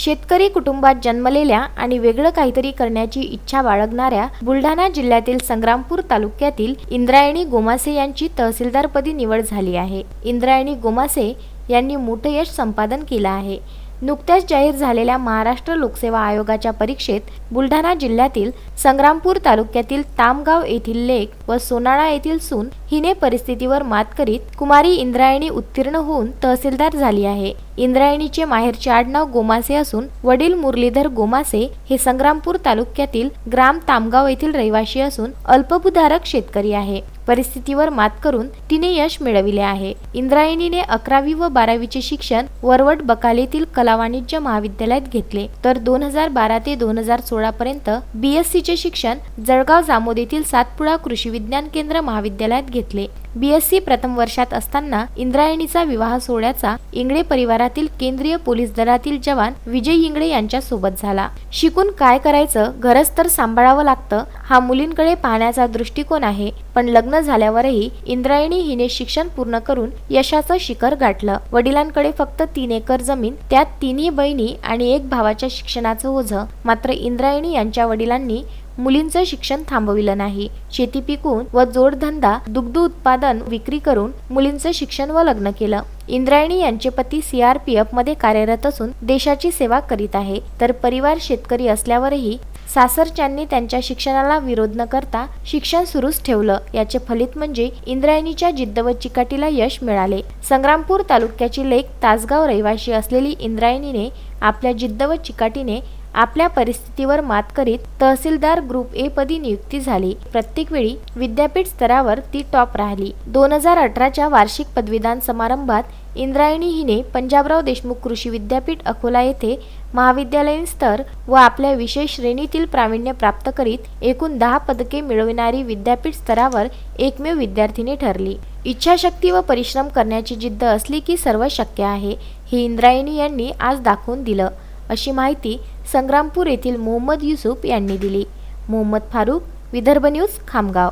शेतकरी कुटुंबात जन्मलेल्या आणि वेगळं काहीतरी करण्याची इच्छा बाळगणाऱ्या बुलढाणा जिल्ह्यातील संग्रामपूर तालुक्यातील इंद्रायणी गोमासे यांची तहसीलदारपदी निवड झाली आहे। इंद्रायणी गोमासे यांनी मोठं यश संपादन केलं आहे। नुकत्याच जाहीर झालेल्या महाराष्ट्र लोकसेवा आयोगाच्या परीक्षेत बुलढाणा जिल्ह्यातील संग्रामपूर तालुक्यातील तामगाव येथील लेक व सोनाळा येथील सून हिने परिस्थितीवर मात करीत कुमारी इंद्रायणी उत्तीर्ण होऊन तहसीलदार झाली आहे। इंद्रायणीचे माहेरचे आडनाव गोमासे असून वडील मुरलीधर गोमासे हे संग्रामपूर तालुक्यातील ग्राम तामगाव येथील रहिवासी असून अल्पभूधारक शेतकरी आहे। परिस्थितीवर मात करून तिने यश मिळविले आहे। इंद्रायणीने 11वी व 12वीचे शिक्षण वरवट बकालेतील कला वाणिज्य महाविद्यालयात घेतले, तर 2012 ते 2016 पर्यंत BSc चे शिक्षण जळगाव जामोद येथील सातपुडा कृषी विज्ञान केंद्र महाविद्यालयात घेतले। BSc प्रथम वर्षात असताना इंद्रायणीचा विवाह सोहळ्याचा इंगळे परिवारातील केंद्रीय पोलीस दलातील जवान विजय इंगळे यांच्या सोबत झाला। शिकून काय करायचं, घरच तर सांभाळावं लागतं हा मुलींकडे पाहण्याचा दृष्टिकोन आहे। पण लग्न झाल्यावरही इंद्रायणी हिने शिक्षण पूर्ण करून यशाचं शिखर गाठलं। वडिलांकडे फक्त 3 एकर जमीन, त्यात 3 बहिणी आणि 1 भावाच्या शिक्षणाचं ओझं। मात्र इंद्रायणी यांच्या वडिलांनी मुलींचं शिक्षण थांबविलं नाही। शेती पिकून व जोडधंदा दुग्ध उत्पादन विक्री करून मुलींचं शिक्षण व लग्न केलं। इंद्रायणी यांचे पती CRPF मध्ये कार्यरत असून देशाची सेवा करीत आहे, तर परिवार शेतकरी असल्यावरही सासरच्यांनी त्यांच्या शिक्षणाला विरोध न करता शिक्षण सुरूच ठेवलं। याचे फलित म्हणजे इंद्रायणीच्या जिद्द व चिकाटीला यश मिळाले। संग्रामपूर तालुक्याची लेक तासगाव रहिवासी असलेली इंद्रायणीने आपल्या जिद्द व चिकाटीने आपल्या परिस्थितीवर मात करीत तहसीलदार ग्रुप A पदी नियुक्ती झाली। प्रत्येक वेळी विद्यापीठ स्तरावर ती टॉप राहिली। 2018च्या वार्षिक पदवीदान समारंभात इंद्रायणी हिने पंजाबराव देशमुख कृषी विद्यापीठ अकोला येथे महाविद्यालयीन स्तर व आपल्या विषय श्रेणीतील प्रावीण्य प्राप्त करीत एकूण 10 पदके मिळविणारी विद्यापीठ स्तरावर एकमेव विद्यार्थिनी ठरली। इच्छाशक्ती व परिश्रम करण्याची जिद्द असली की सर्व शक्य आहे, हे इंद्रायणी यांनी आज दाखवून दिलं, अशी माहिती संग्रामपूर येथील मोहम्मद युसुफ यांनी दिली। मोहम्मद फारूक, विदर्भ न्यूज, खामगाव।